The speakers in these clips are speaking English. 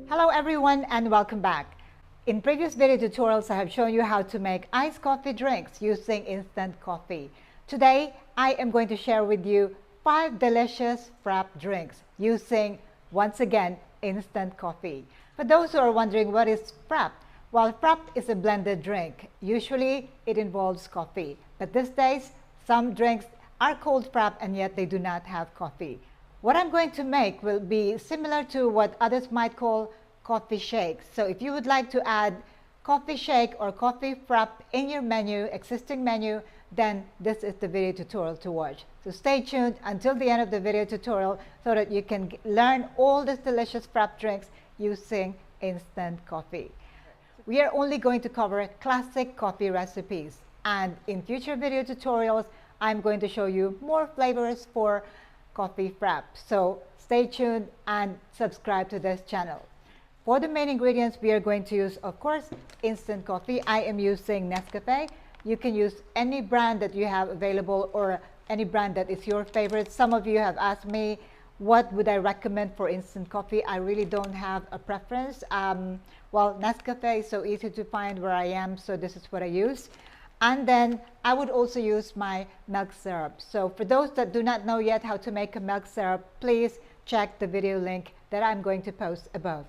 Hello everyone and welcome back. In previous video tutorials, I have shown you how to make iced coffee drinks using instant coffee. Today, I am going to share with you 5 delicious frappe drinks using, once again, instant coffee. For those who are wondering what is frappe, well, frappe is a blended drink. Usually, it involves coffee. But these days, some drinks are called frappe and yet they do not have coffee. What I'm going to make will be similar to what others might call coffee shake. So if you would like to add coffee shake or coffee frappe in your existing menu, then this is the video tutorial to watch. So stay tuned until the end of the video tutorial so that you can learn all these delicious frappe drinks using instant coffee. We are only going to cover classic coffee recipes, and in future video tutorials, I'm going to show you more flavors for coffee frappe. So stay tuned and subscribe to this channel. For the main ingredients, we are going to use, of course, instant coffee. I am using Nescafe. You can use any brand that you have available or any brand that is your favorite. Some of you have asked me, what would I recommend for instant coffee? I really don't have a preference. Well, Nescafe is so easy to find where I am, so this is what I use. And then I would also use my milk syrup. So for those that do not know yet how to make a milk syrup, please check the video link that I'm going to post above.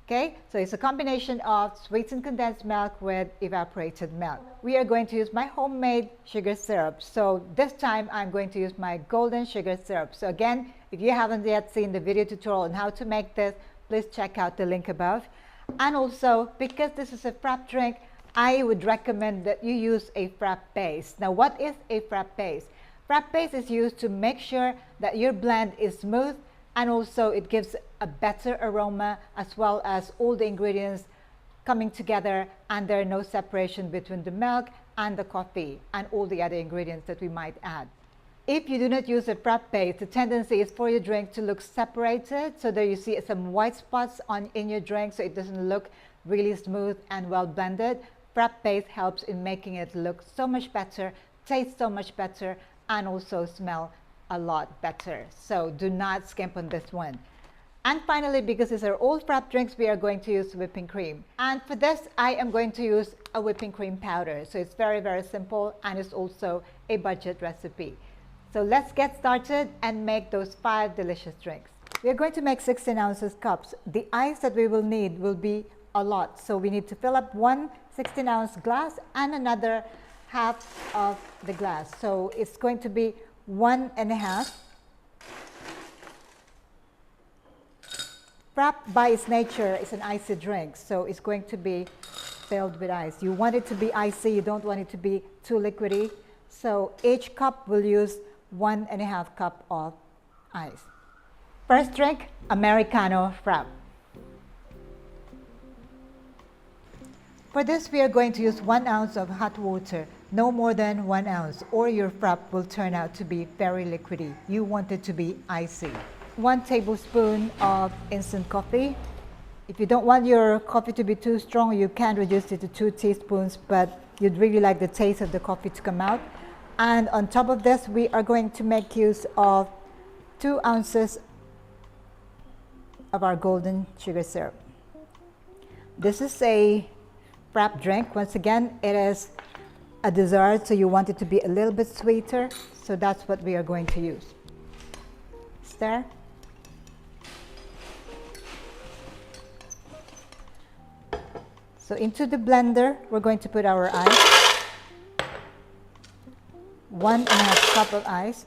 Okay, so it's a combination of sweetened condensed milk with evaporated milk. We are going to use my homemade sugar syrup. So this time I'm going to use my golden sugar syrup. So again, if you haven't yet seen the video tutorial on how to make this, please check out the link above. And also, because this is a frappe drink, I would recommend that you use a frappe base. Now, what is a frappe base? Frappe base is used to make sure that your blend is smooth, and also it gives a better aroma as well as all the ingredients coming together and there are no separation between the milk and the coffee and all the other ingredients that we might add. If you do not use a frappe base, the tendency is for your drink to look separated, so that you see some white spots in your drink, so it doesn't look really smooth and well blended. Frappe base helps in making it look so much better, taste so much better, and also smell a lot better. So do not skimp on this one. And finally, because these are all frappe drinks, we are going to use whipping cream. And for this, I am going to use a whipping cream powder. So it's very, very simple, and it's also a budget recipe. So let's get started and make those 5 delicious drinks. We are going to make 16 ounces cups. The ice that we will need will be a lot. So we need to fill up one 16-ounce glass and another half of the glass. So it's going to be 1.5. Frappe by its nature is an icy drink, so it's going to be filled with ice. You want it to be icy, you don't want it to be too liquidy. So each cup will use 1.5 cup of ice. First drink, Americano Frappe. For this, we are going to use 1 ounce of hot water, no more than 1 ounce, or your frappe will turn out to be very liquidy. You want it to be icy. 1 tablespoon of instant coffee. If you don't want your coffee to be too strong, you can reduce it to 2 teaspoons, but you'd really like the taste of the coffee to come out. And on top of this, we are going to make use of 2 ounces of our golden sugar syrup. This is a frappe drink. Once again, it is a dessert, so you want it to be a little bit sweeter, so that's what we are going to use. Stir. So into the blender, we're going to put our ice. 1.5 cup of ice.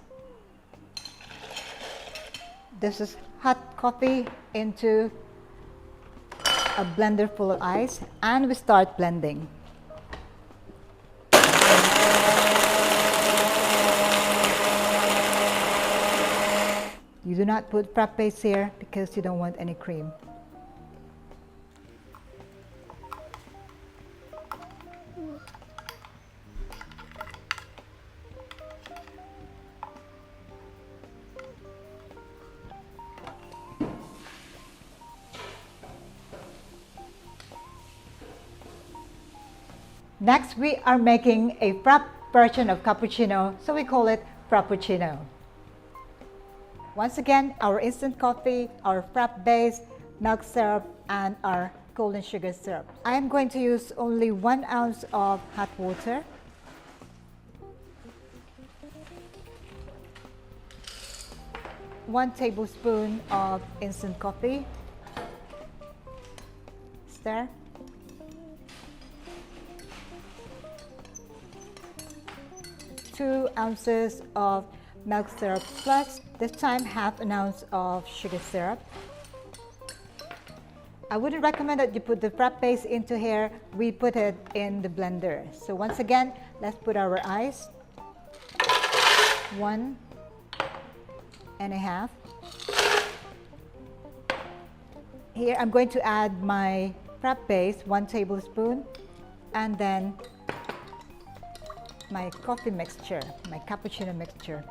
This is hot coffee into a blender full of ice, and we start blending. You do not put frappe base here because you don't want any cream. Next, we are making a frappe version of cappuccino, so we call it Frappuccino. Once again, our instant coffee, our Frappe Base, milk syrup, and our golden sugar syrup. I am going to use only 1 ounce of hot water. One tablespoon of instant coffee. Stir. Two ounces of milk syrup plus, this time half an ounce of sugar syrup. I wouldn't recommend that you put the Frappe Base into here. We put it in the blender. So once again, let's put our ice. 1 1/2. Here I'm going to add my Frappe Base, 1 tablespoon, and then my coffee mixture, my cappuccino mixture.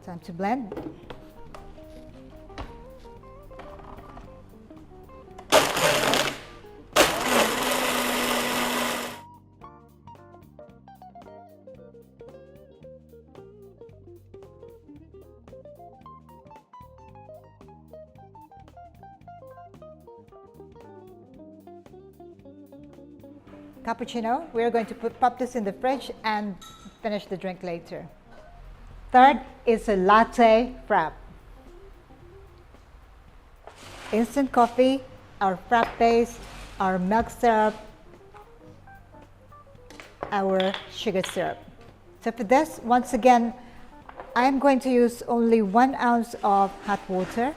Time to blend. Cappuccino, we're going to pop this in the fridge and finish the drink later. Third is a Latte Frappe. Instant coffee, our Frappe Base, our milk syrup, our sugar syrup. So for this, once again, I'm going to use only 1 ounce of hot water.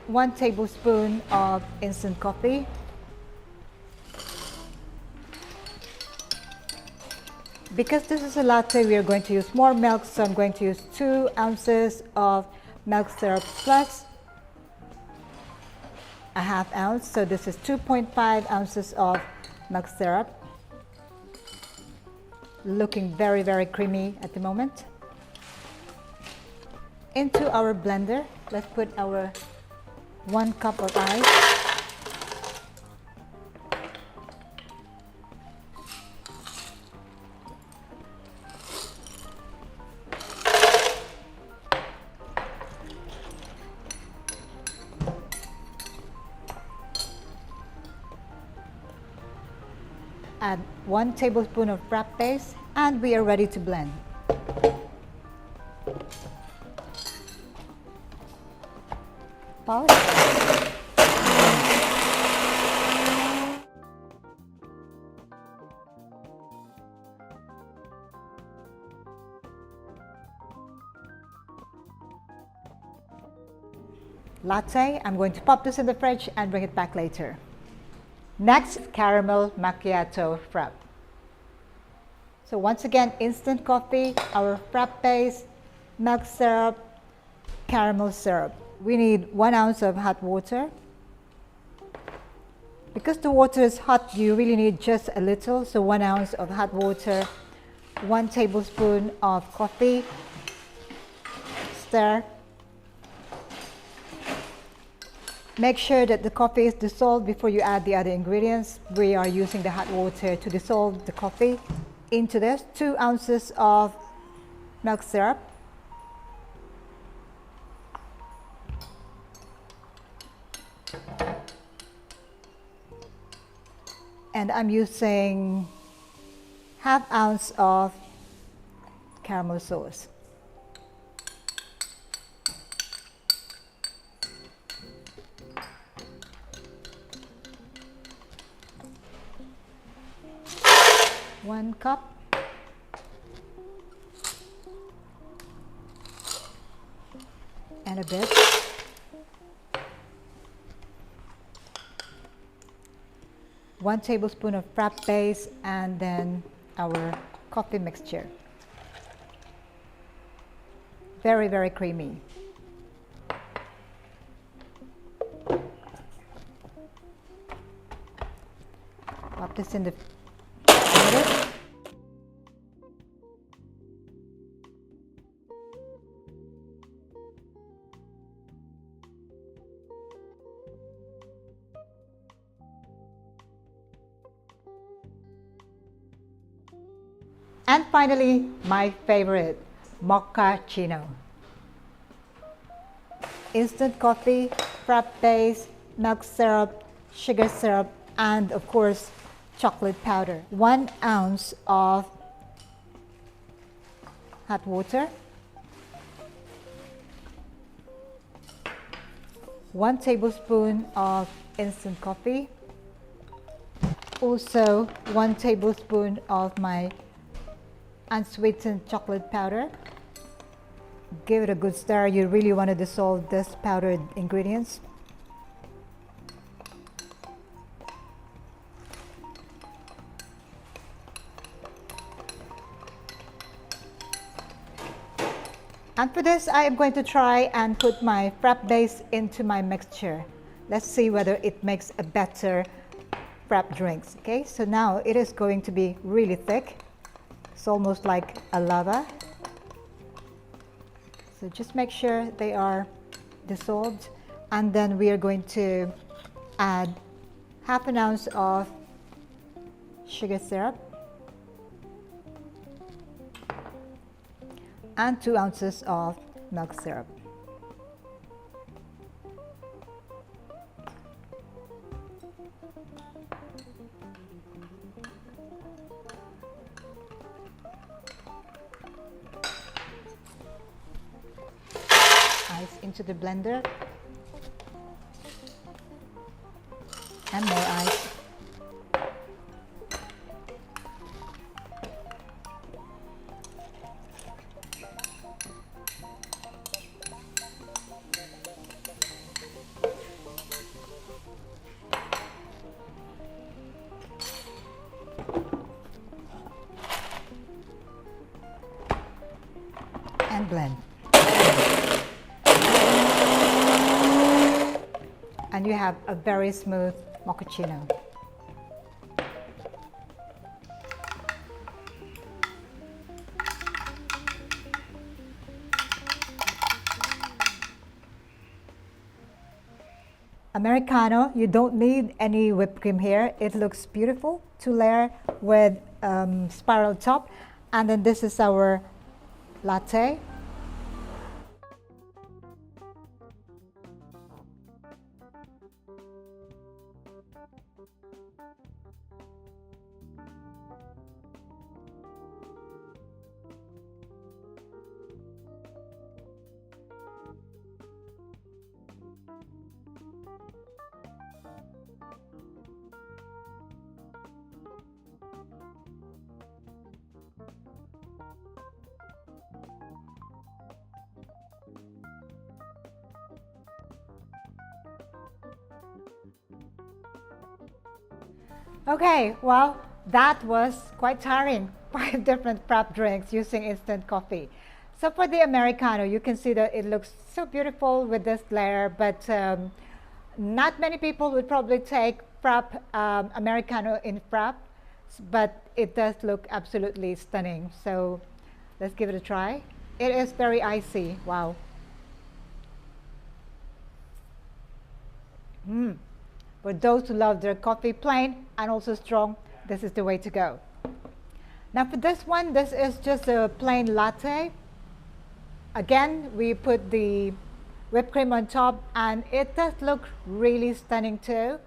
One tablespoon of instant coffee. Because this is a latte, we are going to use more milk, so I'm going to use 2 ounces of milk syrup plus a half ounce. So this is 2.5 ounces of milk syrup. Looking very, very creamy at the moment. Into our blender, let's put our 1 cup of ice. Add 1 tablespoon of Frappe Base, and we are ready to blend. Pause. Latte, I'm going to pop this in the fridge and bring it back later. Next, caramel macchiato frappe. So once again, instant coffee, our Frappe Base, milk syrup, caramel syrup. We need 1 ounce of hot water. Because the water is hot, you really need just a little, so 1 ounce of hot water, 1 tablespoon of coffee, stir. Make sure that the coffee is dissolved before you add the other ingredients. We are using the hot water to dissolve the coffee. Into this, 2 ounces of milk syrup. And I'm using half ounce of caramel sauce. One cup. And a bit. One tablespoon of Frappe Base, and then our coffee mixture. Very, very creamy. Pop this in the blender. And finally, my favorite, Mochaccino. Instant coffee, frappe base, milk syrup, sugar syrup, and of course, chocolate powder. 1 ounce of hot water, 1 tablespoon of instant coffee, also 1 tablespoon of my unsweetened chocolate powder. Give it a good stir. You really want to dissolve this powdered ingredients. And for this, I am going to try and put my frappe base into my mixture. Let's see whether it makes a better frappe drinks. Okay, so now it is going to be really thick. It's almost like a lava. So just make sure they are dissolved. And then we are going to add half an ounce of sugar syrup and 2 ounces of milk syrup. Ice into the blender and more ice. And blend. And you have a very smooth mochaccino. Americano, you don't need any whipped cream here. It looks beautiful, 2-layer with spiral top. And then this is our latte. Okay, well, that was quite tiring. 5 different frappe drinks using instant coffee. So for the Americano, you can see that it looks so beautiful with this layer, but not many people would probably take frappe Americano in frappe, but it does look absolutely stunning. So let's give it a try. It is very icy. Wow. For those who love their coffee plain and also strong, this is the way to go. Now for this one, this is just a plain latte. Again, we put the whipped cream on top and it does look really stunning too.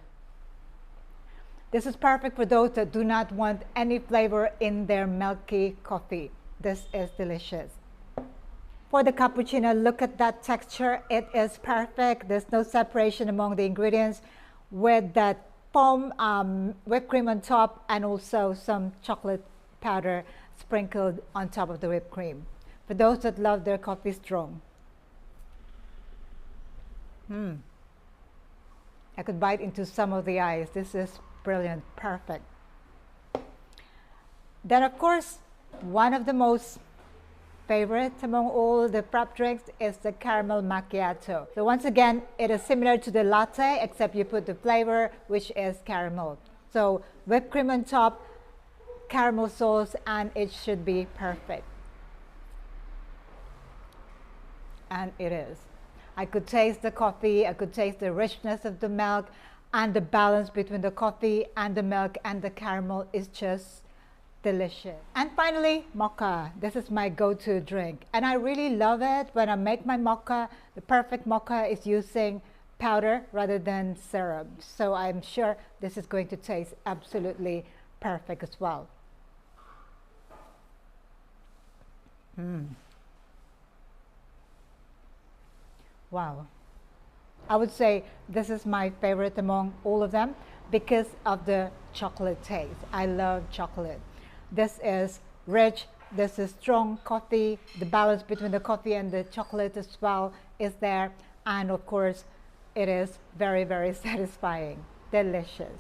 This is perfect for those that do not want any flavor in their milky coffee. This is delicious. For the cappuccino, look at that texture. It is perfect. There's no separation among the ingredients, with that foam whipped cream on top and also some chocolate powder sprinkled on top of the whipped cream. For those that love their coffee strong. I could bite into some of the ice. This is brilliant, perfect. Then of course, one of the most favorite among all the frappe drinks is the caramel macchiato. So once again, it is similar to the latte, except you put the flavor, which is caramel. So whipped cream on top, caramel sauce, and it should be perfect. And it is. I could taste the coffee, I could taste the richness of the milk, and the balance between the coffee and the milk and the caramel is just delicious. And finally, mocha. This is my go-to drink, and I really love it when I make my mocha. The perfect mocha is using powder rather than syrup, so I'm sure this is going to taste absolutely perfect as well. Wow. I would say this is my favorite among all of them because of the chocolate taste. I love chocolate. This is rich, this is strong coffee. The balance between the coffee and the chocolate as well is there. And of course, it is very, very satisfying. Delicious.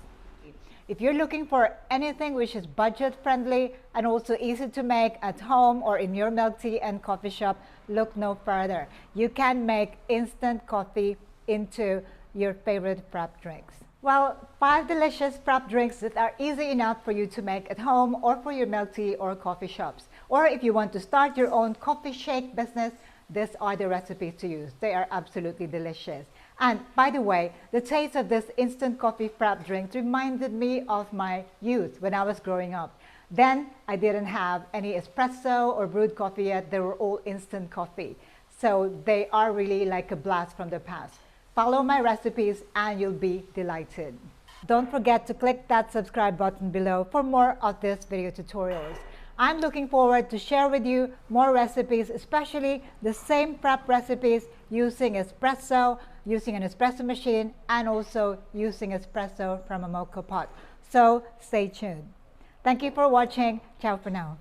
If you're looking for anything which is budget friendly and also easy to make at home or in your milk tea and coffee shop, look no further. You can make instant coffee into your favorite frappe drinks. Well, 5 delicious frappe drinks that are easy enough for you to make at home or for your milk tea or coffee shops. Or if you want to start your own coffee shake business, these are the recipes to use. They are absolutely delicious. And by the way, the taste of this instant coffee frappe drink reminded me of my youth when I was growing up. Then I didn't have any espresso or brewed coffee yet. They were all instant coffee. So they are really like a blast from the past. Follow my recipes and you'll be delighted. Don't forget to click that subscribe button below for more of these video tutorials. I'm looking forward to share with you more recipes, especially the same frappe recipes using espresso, using an espresso machine, and also using espresso from a mocha pot. So stay tuned. Thank you for watching. Ciao for now.